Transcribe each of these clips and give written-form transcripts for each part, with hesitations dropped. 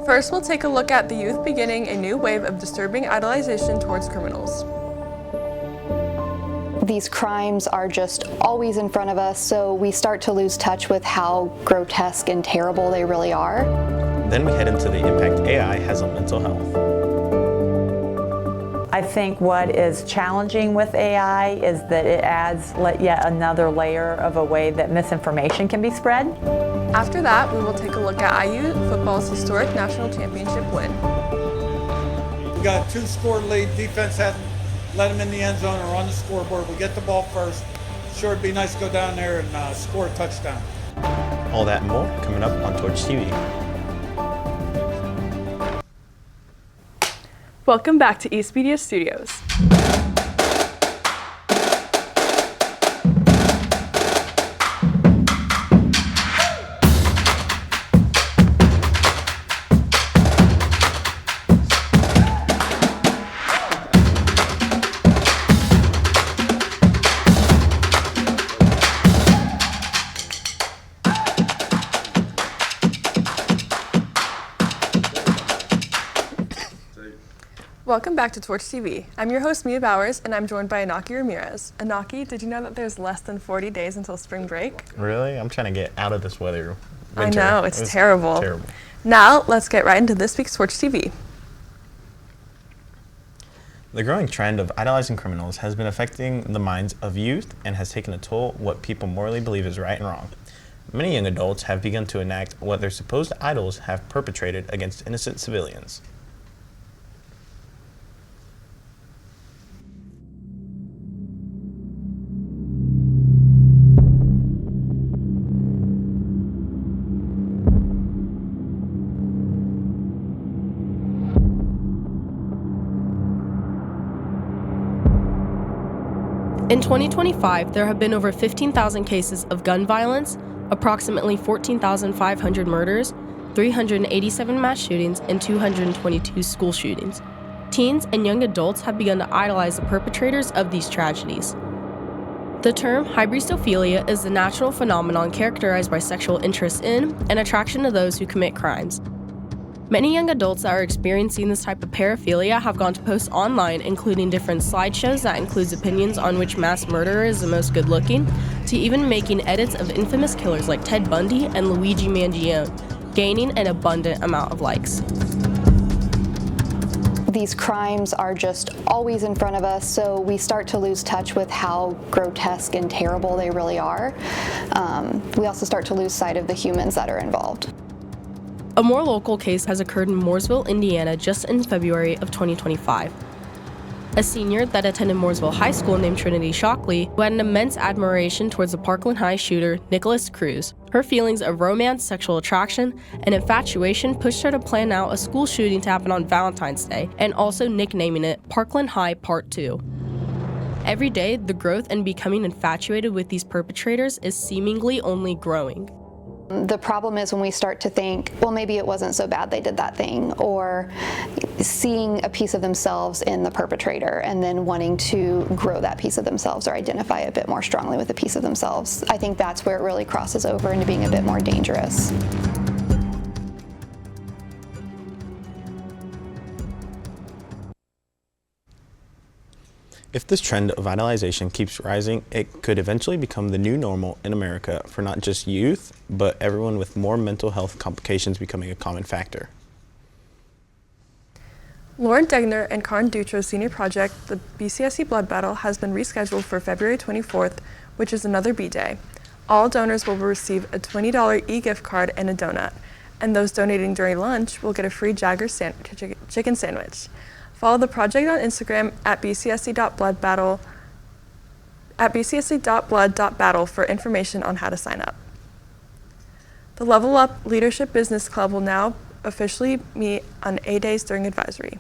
First, we'll take a look at the youth beginning a new wave of disturbing idolization towards criminals. These crimes are just always in front of us, so we start to lose touch with how grotesque and terrible they really are. Then we head into the impact AI has on mental health. I think what is challenging with AI is that it adds yet another layer of a way that misinformation can be spread. After that, we will take a look at IU football's historic national championship win. We got a 2-score lead. Defense hasn't let them in the end zone or on the scoreboard. We get the ball first. Sure, it'd be nice to go down there and score a touchdown. All that and more coming up on Torch TV. Welcome back to East Media Studios. Welcome back to Torch TV. I'm your host, Mia Bowers, and I'm joined by Inaki Ramirez. Inaki, did you know that there's less than 40 days until spring break? Really? I'm trying to get out of this winter. I know, it's terrible. Terrible. Now, let's get right into this week's Torch TV. The growing trend of idolizing criminals has been affecting the minds of youth and has taken a toll what people morally believe is right and wrong. Many young adults have begun to enact what their supposed idols have perpetrated against innocent civilians. In 2025, there have been over 15,000 cases of gun violence, approximately 14,500 murders, 387 mass shootings, and 222 school shootings. Teens and young adults have begun to idolize the perpetrators of these tragedies. The term hybristophilia is a natural phenomenon characterized by sexual interest in and attraction to those who commit crimes. Many young adults that are experiencing this type of paraphilia have gone to post online, including different slideshows that includes opinions on which mass murderer is the most good-looking, to even making edits of infamous killers like Ted Bundy and Luigi Mangione, gaining an abundant amount of likes. These crimes are just always in front of us, so we start to lose touch with how grotesque and terrible they really are. We also start to lose sight of the humans that are involved. A more local case has occurred in Mooresville, Indiana, just in February of 2025. A senior that attended Mooresville High School named Trinity Shockley, who had an immense admiration towards the Parkland High shooter, Nicholas Cruz. Her feelings of romance, sexual attraction, and infatuation pushed her to plan out a school shooting to happen on Valentine's Day, and also nicknaming it Parkland High Part 2. Every day, the growth and becoming infatuated with these perpetrators is seemingly only growing. The problem is when we start to think, well, maybe it wasn't so bad they did that thing, or seeing a piece of themselves in the perpetrator and then wanting to grow that piece of themselves or identify a bit more strongly with a piece of themselves. I think that's where it really crosses over into being a bit more dangerous. If this trend of idolization keeps rising, it could eventually become the new normal in America for not just youth, but everyone with more mental health complications becoming a common factor. Lauren Degner and Karin Dutro's senior project, the BCSE Blood Battle, has been rescheduled for February 24th, which is another B-Day. All donors will receive a $20 e-gift card and a donut, and those donating during lunch will get a free Jaggers chicken sandwich. Follow the project on Instagram at bcsc.blood.battle for information on how to sign up. The Level Up Leadership Business Club will now officially meet on A days during advisory.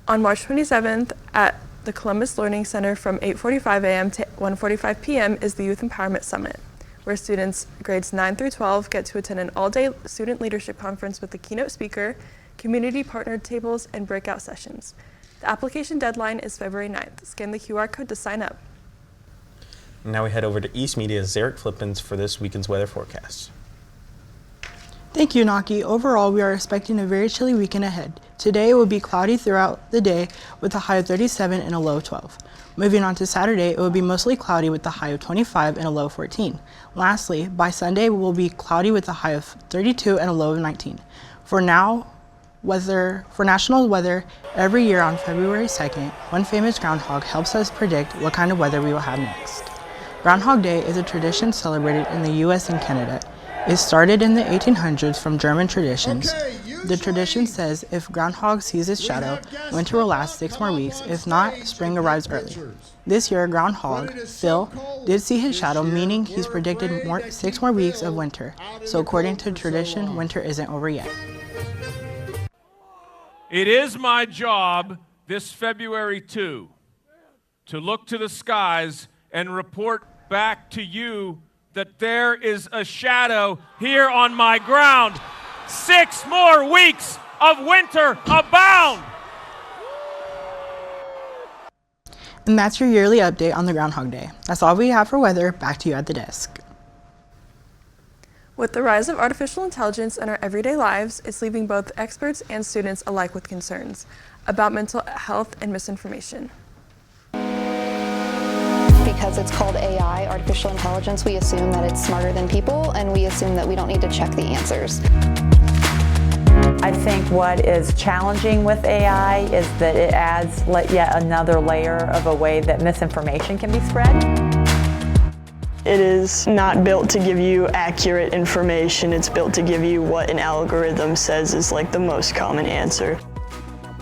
On March 27th at the Columbus Learning Center from 8:45 a.m. to 1:45 p.m. is the Youth Empowerment Summit, where students grades 9 through 12 get to attend an all-day student leadership conference with the keynote speaker, community partnered tables, and breakout sessions. The application deadline is February 9th. Scan the QR code to sign up. Now we head over to East Media's Zarek Flippins for this weekend's weather forecast. Thank you, Inaki. Overall, we are expecting a very chilly weekend ahead. Today it will be cloudy throughout the day with a high of 37 and a low of 12. Moving on to Saturday, it will be mostly cloudy with a high of 25 and a low of 14. Lastly, by Sunday, it will be cloudy with a high of 32 and a low of 19. For national weather, every year on February 2nd, one famous groundhog helps us predict what kind of weather we will have next. Groundhog Day is a tradition celebrated in the US and Canada. It started in the 1800s from German traditions. The tradition says if Groundhog sees his shadow, winter will last 6 more weeks. If not, spring arrives early. This year, Groundhog, Phil, did see his shadow, meaning he's predicted 6 more weeks of winter. So according to tradition, winter isn't over yet. It is my job this February 2 to look to the skies and report back to you that there is a shadow here on my ground. 6 more weeks of winter abound. And that's your yearly update on the Groundhog Day. That's all we have for weather. Back to you at the desk. With the rise of artificial intelligence in our everyday lives, it's leaving both experts and students alike with concerns about mental health and misinformation. Because it's called AI, artificial intelligence, we assume that it's smarter than people, and we assume that we don't need to check the answers. I think what is challenging with AI is that it adds yet another layer of a way that misinformation can be spread. It is not built to give you accurate information. It's built to give you what an algorithm says is like the most common answer.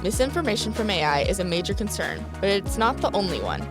Misinformation from AI is a major concern, but it's not the only one.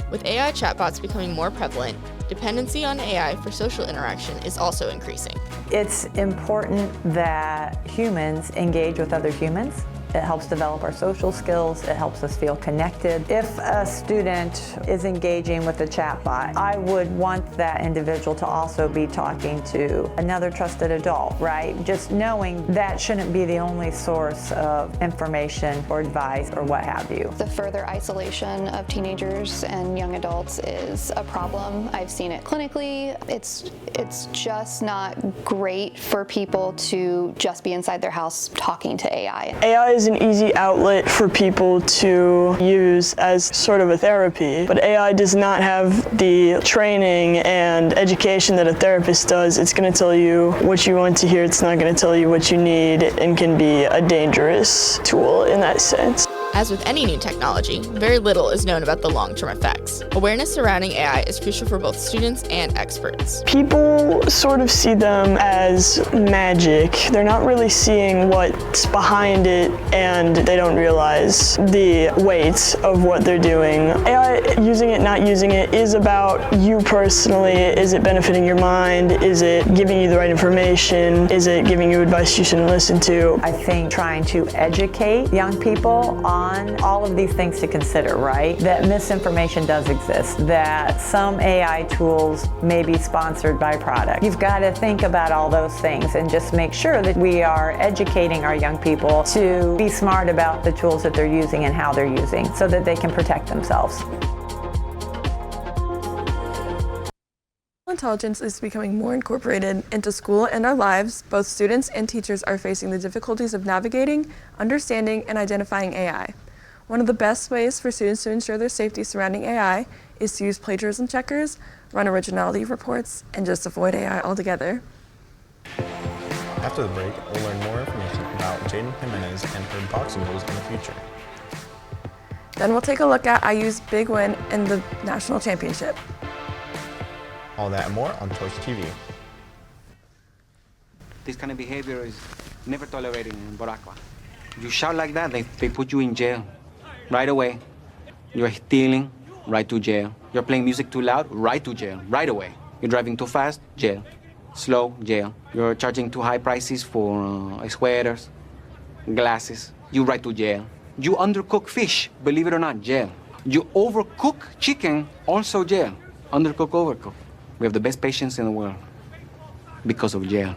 With AI chatbots becoming more prevalent, dependency on AI for social interaction is also increasing. It's important that humans engage with other humans. It helps develop our social skills. It helps us feel connected. If a student is engaging with a chatbot, I would want that individual to also be talking to another trusted adult, right? Just knowing that shouldn't be the only source of information or advice or what have you. The further isolation of teenagers and young adults is a problem. I've seen it clinically. It's just not great for people to just be inside their house talking to AI. AI is an easy outlet for people to use as sort of a therapy, but AI does not have the training and education that a therapist does. It's going to tell you what you want to hear. It's not going to tell you what you need, and can be a dangerous tool in that sense. As with any new technology, very little is known about the long-term effects. Awareness surrounding AI is crucial for both students and experts. People sort of see them as magic. They're not really seeing what's behind it, and they don't realize the weight of what they're doing. AI, using it, not using it, is about you personally. Is it benefiting your mind? Is it giving you the right information? Is it giving you advice you shouldn't listen to? I think trying to educate young people on all of these things to consider, right? That misinformation does exist, that some AI tools may be sponsored by product. You've got to think about all those things and just make sure that we are educating our young people to be smart about the tools that they're using and how they're using so that they can protect themselves. Intelligence is becoming more incorporated into school and our lives. Both students and teachers are facing the difficulties of navigating, understanding, and identifying AI. One of the best ways for students to ensure their safety surrounding AI is to use plagiarism checkers, run originality reports, and just avoid AI altogether. After the break, we'll learn more information about Jaden Jimenez and her boxing goals in the future. Then we'll take a look at IU's big win in the national championship. All that and more on Torch TV. This kind of behavior is never tolerated in Boracua. You shout like that, they put you in jail right away. You're stealing, right to jail. You're playing music too loud, right to jail, right away. You're driving too fast, jail. Slow, jail. You're charging too high prices for sweaters, glasses, you right to jail. You undercook fish, believe it or not, jail. You overcook chicken, also jail. Undercook, overcook. We have the best patients in the world because of jail.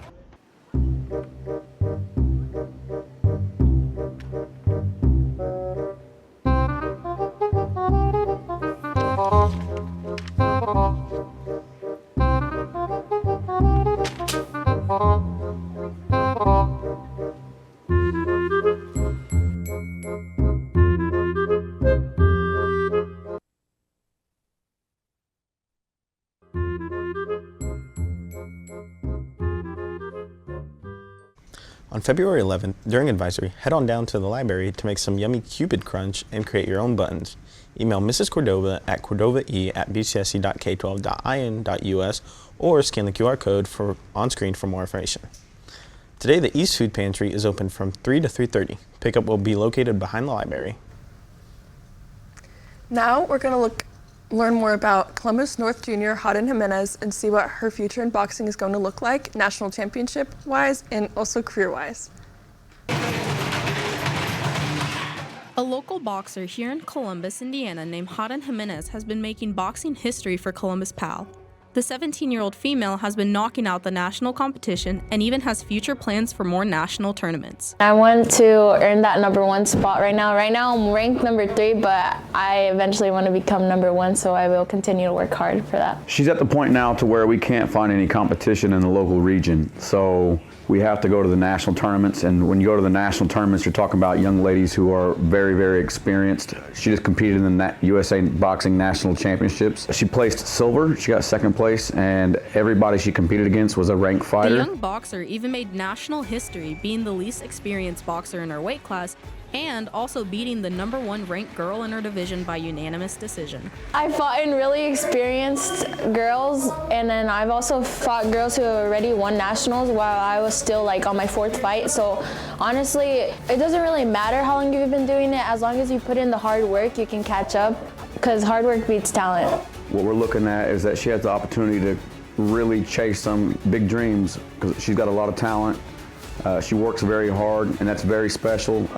On February 11th, during advisory, head on down to the library to make some yummy Cupid Crunch and create your own buttons. Email Mrs. Cordova at cordovae@bcse.k12.in.us or scan the QR code on screen for more information. Today, the East Food Pantry is open from 3 to 3:30. Pickup will be located behind the library. Now we're going to learn more about Columbus North Junior Haden Jimenez and see what her future in boxing is going to look like, national championship-wise and also career-wise. A local boxer here in Columbus, Indiana named Haden Jimenez has been making boxing history for Columbus PAL. The 17-year-old female has been knocking out the national competition and even has future plans for more national tournaments. I want to earn that #1 spot right now. Right now I'm ranked #3, but I eventually want to become #1, so I will continue to work hard for that. She's at the point now to where we can't find any competition in the local region, so we have to go to the national tournaments, and when you go to the national tournaments, you're talking about young ladies who are very, very experienced. She just competed in the USA Boxing National Championships. She placed silver, she got second place, and everybody she competed against was a ranked fighter. The young boxer even made national history, being the least experienced boxer in her weight class, and also beating the #1 ranked girl in her division by unanimous decision. I fought in really experienced girls, and then I've also fought girls who already won nationals while I was still on my 4th fight. So honestly, it doesn't really matter how long you've been doing it. As long as you put in the hard work, you can catch up, because hard work beats talent. What we're looking at is that she has the opportunity to really chase some big dreams, because she's got a lot of talent. She works very hard, and that's very special.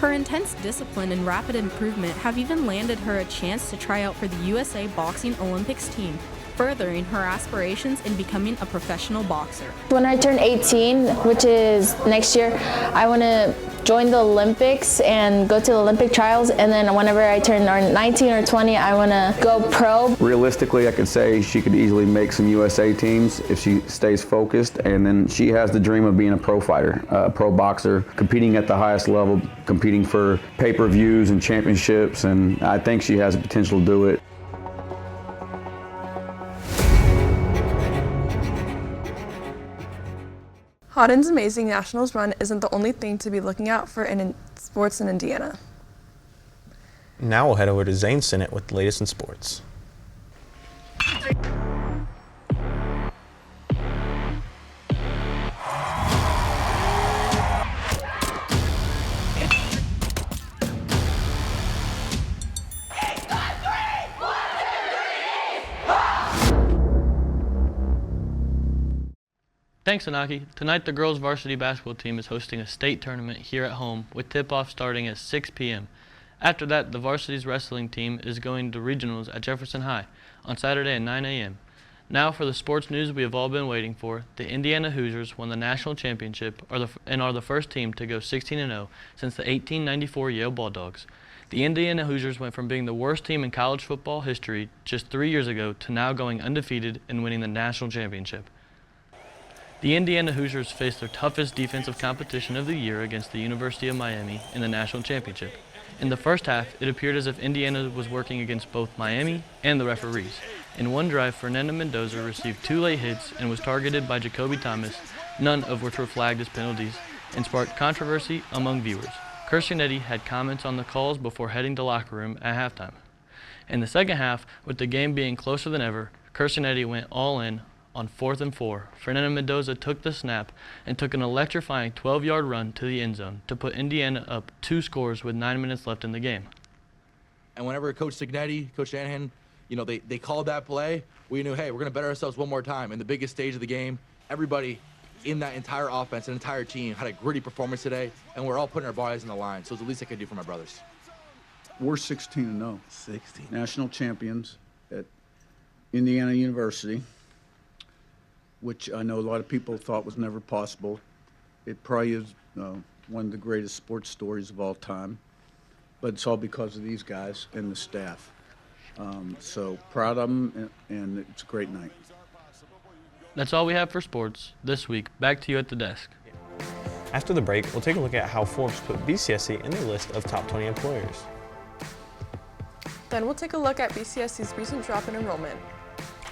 Her intense discipline and rapid improvement have even landed her a chance to try out for the USA Boxing Olympics team, furthering her aspirations in becoming a professional boxer. When I turn 18, which is next year, I want to join the Olympics and go to the Olympic trials, and then whenever I turn 19 or 20, I want to go pro. Realistically, I could say she could easily make some USA teams if she stays focused, and then she has the dream of being a pro fighter, a pro boxer, competing at the highest level, competing for pay-per-views and championships, and I think she has the potential to do it. Haden's amazing nationals run isn't the only thing to be looking out for in sports in Indiana. Now we'll head over to Zane Sinnott with the latest in sports. Thanks, Inaki. Tonight, the girls' varsity basketball team is hosting a state tournament here at home with tip-off starting at 6 p.m. After that, the varsity's wrestling team is going to regionals at Jefferson High on Saturday at 9 a.m. Now for the sports news we have all been waiting for. The Indiana Hoosiers won the national championship and are the first team to go 16-0 since the 1894 Yale Bulldogs. The Indiana Hoosiers went from being the worst team in college football history just 3 years ago to now going undefeated and winning the national championship. The Indiana Hoosiers faced their toughest defensive competition of the year against the University of Miami in the national championship. In the first half, it appeared as if Indiana was working against both Miami and the referees. In one drive, Fernando Mendoza received 2 late hits and was targeted by Jacoby Thomas, none of which were flagged as penalties, and sparked controversy among viewers. Kirsianetti had comments on the calls before heading to locker room at halftime. In the second half, with the game being closer than ever, Kirsianetti went all in on 4th and 4. Fernando Mendoza took the snap and took an electrifying 12-yard run to the end zone to put Indiana up 2 scores with 9 minutes left in the game. And whenever Coach Signetti, Coach Shanahan, they called that play, we knew, hey, we're going to better ourselves one more time. In the biggest stage of the game, everybody in that entire offense, an entire team, had a gritty performance today, and we're all putting our bodies on the line. So it's the least I could do for my brothers. We're 16-0. 16. National champions at Indiana University, which I know a lot of people thought was never possible. It probably is one of the greatest sports stories of all time, but it's all because of these guys and the staff. So proud of them, and it's a great night. That's all we have for sports this week. Back to you at the desk. After the break, we'll take a look at how Forbes put BCSE in the list of top 20 employers. Then we'll take a look at BCSE's recent drop in enrollment.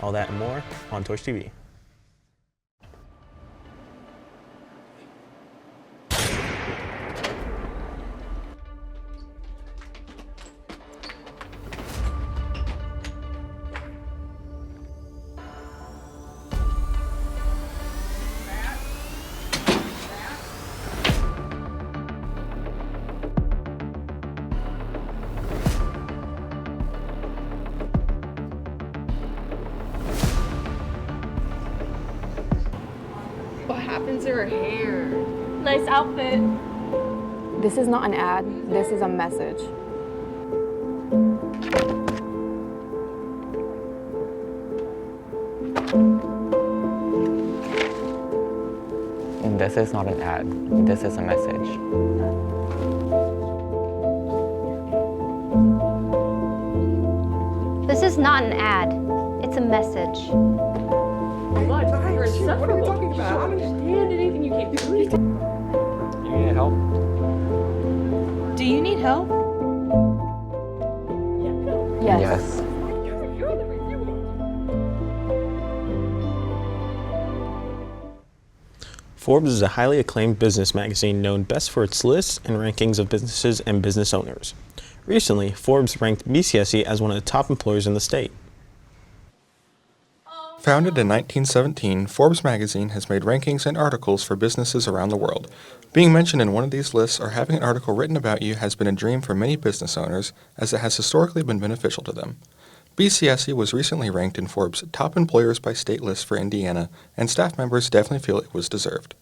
All that and more on Torch TV. What happened to her hair? Nice outfit. This is not an ad, this is a message. This is not an ad, this is a message. This is not an ad, it's a message. What? You're insufferable. What are you talking about? I don't understand anything you can't do. You need help? Do you need help? Yes. Forbes is a highly acclaimed business magazine known best for its lists and rankings of businesses and business owners. Recently, Forbes ranked BCSE as one of the top employers in the state. Founded in 1917, Forbes magazine has made rankings and articles for businesses around the world. Being mentioned in one of these lists or having an article written about you has been a dream for many business owners, as it has historically been beneficial to them. BCSE was recently ranked in Forbes' top employers by state list for Indiana, and staff members definitely feel it was deserved.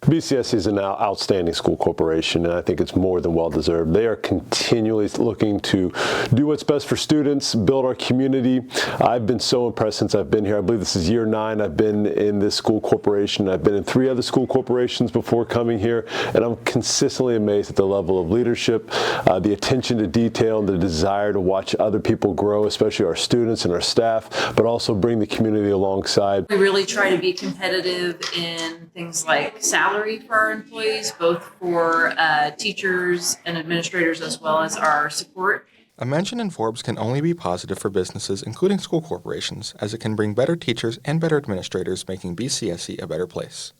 BCSE is an outstanding school corporation, and I think it's more than well-deserved. They are continually looking to do what's best for students, build our community. I've been so impressed since I've been here. I believe this is year 9 I've been in this school corporation. I've been in 3 other school corporations before coming here, and I'm consistently amazed at the level of leadership, the attention to detail, and the desire to watch other people grow, especially our students and our staff, but also bring the community alongside. We really try to be competitive in things like salary for our employees, both for teachers and administrators as well as our support. A mention in Forbes can only be positive for businesses, including school corporations, as it can bring better teachers and better administrators, making BCSE a better place.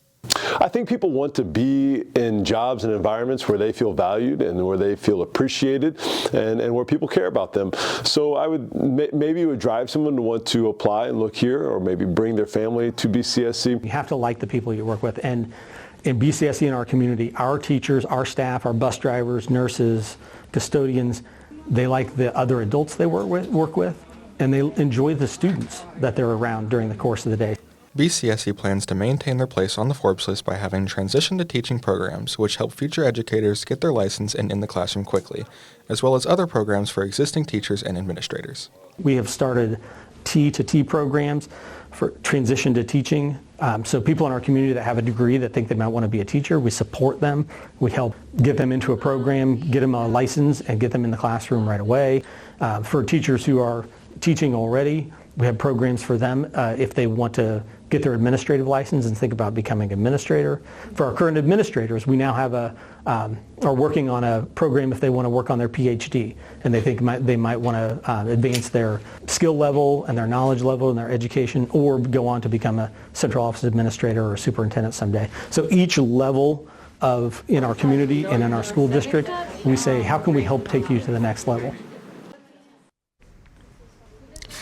I think people want to be in jobs and environments where they feel valued and where they feel appreciated and where people care about them. So I would maybe it would drive someone to want to apply and look here, or maybe bring their family to BCSE. You have to like the people you work with, and in BCSE in our community, our teachers, our staff, our bus drivers, nurses, custodians, they like the other adults they work with, and they enjoy the students that they're around during the course of the day. BCSE plans to maintain their place on the Forbes list by having transition to teaching programs, which help future educators get their license and in the classroom quickly, as well as other programs for existing teachers and administrators. We have started T2T programs for transition to teaching. So people in our community that have a degree that think they might want to be a teacher, we support them. We help get them into a program, get them a license, and get them in the classroom right away. For teachers who are teaching already, we have programs for them if they want to get their administrative license and think about becoming administrator. For our current administrators, we now have are working on a program if they want to work on their PhD, and they think they might want to advance their skill level and their knowledge level and their education, or go on to become a central office administrator or superintendent someday. So each level in our community and in our school district, we say, how can we help take you to the next level?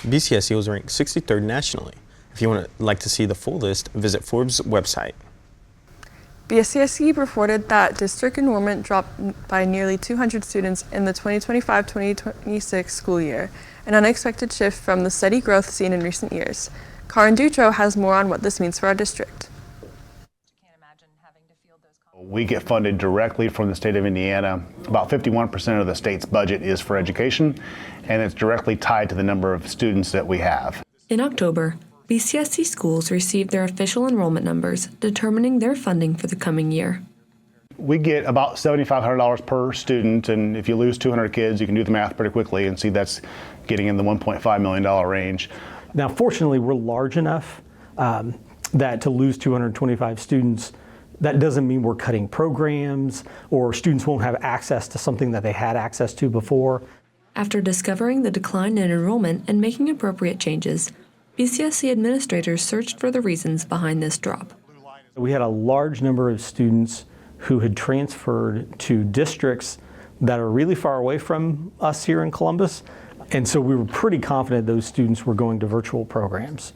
BCSE was ranked 63rd nationally. If you would like to see the full list, visit Forbes' website. BCSE reported that district enrollment dropped by nearly 200 students in the 2025-2026 school year, an unexpected shift from the steady growth seen in recent years. Karin Dutro has more on what this means for our district. We get funded directly from the state of Indiana. About 51% of the state's budget is for education, and it's directly tied to the number of students that we have. In October, BCSE schools received their official enrollment numbers, determining their funding for the coming year. We get about $7,500 per student, and if you lose 200 kids, you can do the math pretty quickly and see that's getting in the $1.5 million range. Now, fortunately, we're large enough that to lose 225 students, that doesn't mean we're cutting programs or students won't have access to something that they had access to before. After discovering the decline in enrollment and making appropriate changes, BCSC administrators searched for the reasons behind this drop. We had a large number of students who had transferred to districts that are really far away from us here in Columbus. And so we were pretty confident those students were going to virtual programs.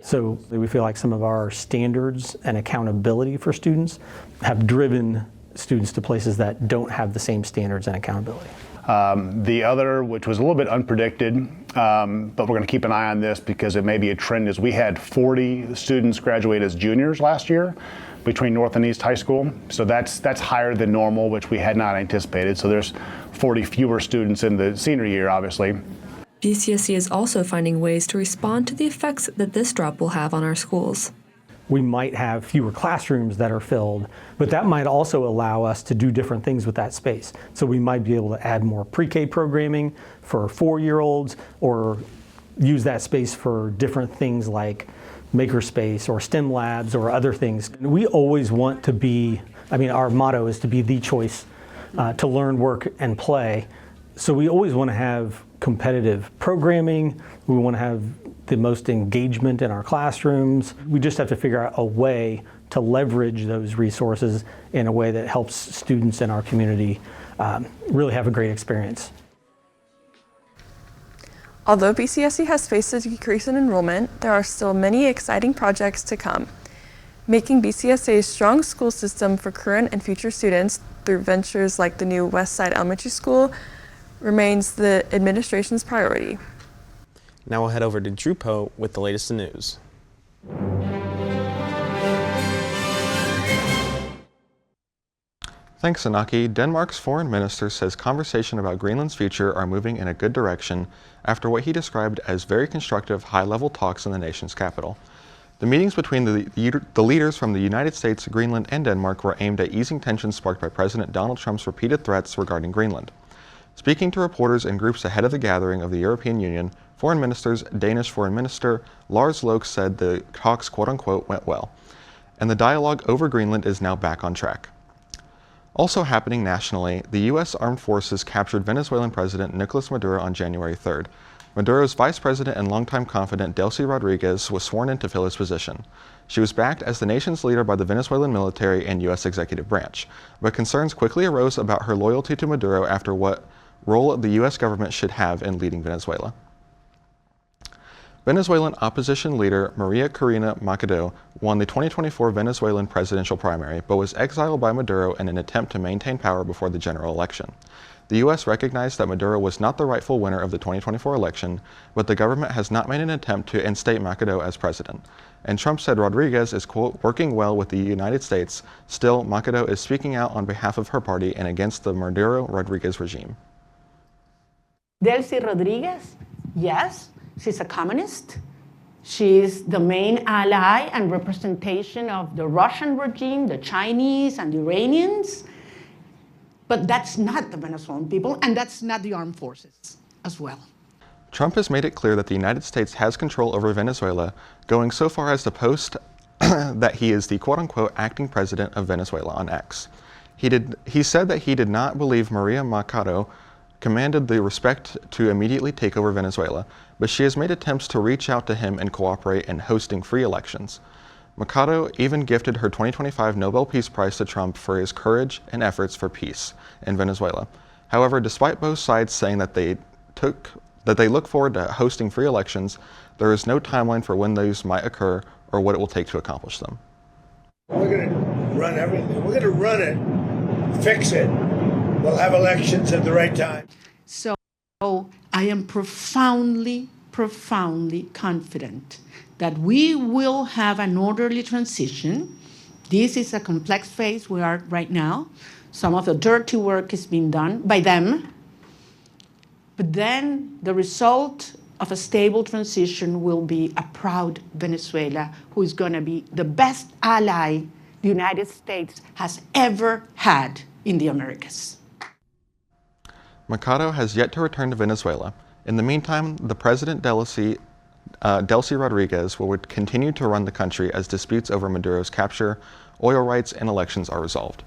So we feel like some of our standards and accountability for students have driven students to places that don't have the same standards and accountability. The other, which was a little bit unpredicted, but we're going to keep an eye on this because it may be a trend, is we had 40 students graduate as juniors last year between North and East High School. So that's higher than normal, which we had not anticipated. So there's 40 fewer students in the senior year, obviously. BCSC is also finding ways to respond to the effects that this drop will have on our schools. We might have fewer classrooms that are filled, but that might also allow us to do different things with that space. So we might be able to add more pre-K programming for 4-year-olds or use that space for different things like makerspace or STEM labs or other things. We always want to be, our motto is to be the choice to learn, work, and play. So we always want to have competitive programming. We want to have the most engagement in our classrooms. We just have to figure out a way to leverage those resources in a way that helps students in our community really have a great experience. Although BCSC has faced a decrease in enrollment, there are still many exciting projects to come. Making BCSA a strong school system for current and future students through ventures like the new West Side Elementary School remains the administration's priority. Now we'll head over to Drew Poe with the latest in news. Thanks, Inaki. Denmark's foreign minister says conversation about Greenland's future are moving in a good direction after what he described as very constructive high-level talks in the nation's capital. The meetings between the leaders from the United States, Greenland, and Denmark were aimed at easing tensions sparked by President Donald Trump's repeated threats regarding Greenland. Speaking to reporters and groups ahead of the gathering of the European Union, Foreign Minister's Danish Foreign Minister Lars Løkke said the talks quote-unquote went well, and the dialogue over Greenland is now back on track. Also happening nationally, the U.S. Armed Forces captured Venezuelan President Nicolas Maduro on January 3rd. Maduro's vice president and longtime confidant Delcy Rodriguez was sworn in to fill his position. She was backed as the nation's leader by the Venezuelan military and U.S. executive branch, but concerns quickly arose about her loyalty to Maduro after what role the U.S. government should have in leading Venezuela. Venezuelan opposition leader Maria Corina Machado won the 2024 Venezuelan presidential primary, but was exiled by Maduro in an attempt to maintain power before the general election. The U.S. recognized that Maduro was not the rightful winner of the 2024 election, but the government has not made an attempt to instate Machado as president. And Trump said Rodriguez is, quote, working well with the United States. Still, Machado is speaking out on behalf of her party and against the Maduro-Rodriguez regime. Delcy Rodriguez, yes, she's a communist. She's the main ally and representation of the Russian regime, the Chinese and the Iranians. But that's not the Venezuelan people, and that's not the armed forces as well. Trump has made it clear that the United States has control over Venezuela, going so far as to post that he is the quote-unquote acting president of Venezuela on X. He said that he did not believe Maria Machado commanded the respect to immediately take over Venezuela, but she has made attempts to reach out to him and cooperate in hosting free elections. Machado even gifted her 2025 Nobel Peace Prize to Trump for his courage and efforts for peace in Venezuela. However, despite both sides saying that they look forward to hosting free elections, there is no timeline for when those might occur or what it will take to accomplish them. We're going to run everything. We're going to run it, fix it. We'll have elections at the right time. So I am profoundly confident that we will have an orderly transition. This is a complex phase we are right now. Some of the dirty work is being done by them. But then the result of a stable transition will be a proud Venezuela who is going to be the best ally the United States has ever had in the Americas. Machado has yet to return to Venezuela. In the meantime, the President Delcy Rodriguez will continue to run the country as disputes over Maduro's capture, oil rights, and elections are resolved.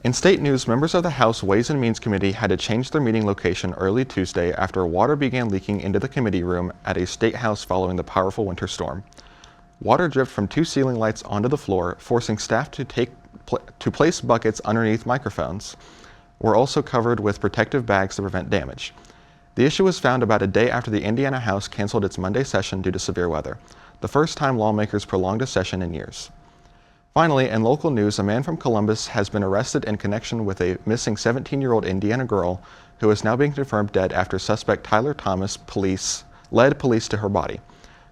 In state news, members of the House Ways and Means Committee had to change their meeting location early Tuesday after water began leaking into the committee room at a state house following the powerful winter storm. Water dripped from 2 ceiling lights onto the floor, forcing staff to place buckets underneath microphones. Were also covered with protective bags to prevent damage. The issue was found about a day after the Indiana House canceled its Monday session due to severe weather, the first time lawmakers prolonged a session in years. Finally, in local news, a man from Columbus has been arrested in connection with a missing 17-year-old Indiana girl who is now being confirmed dead after suspect Tyler Thomas led police to her body.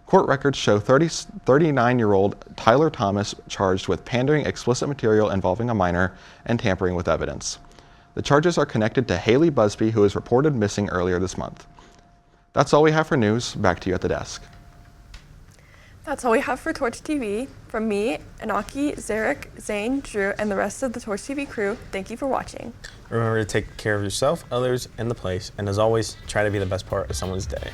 Court records show 39-year-old Tyler Thomas charged with pandering explicit material involving a minor and tampering with evidence. The charges are connected to Haley Busby, who was reported missing earlier this month. That's all we have for news. Back to you at the desk. That's all we have for Torch TV. From me, Inaki, Zarek, Zane, Drew, and the rest of the Torch TV crew, thank you for watching. Remember to take care of yourself, others, and the place, and as always, try to be the best part of someone's day.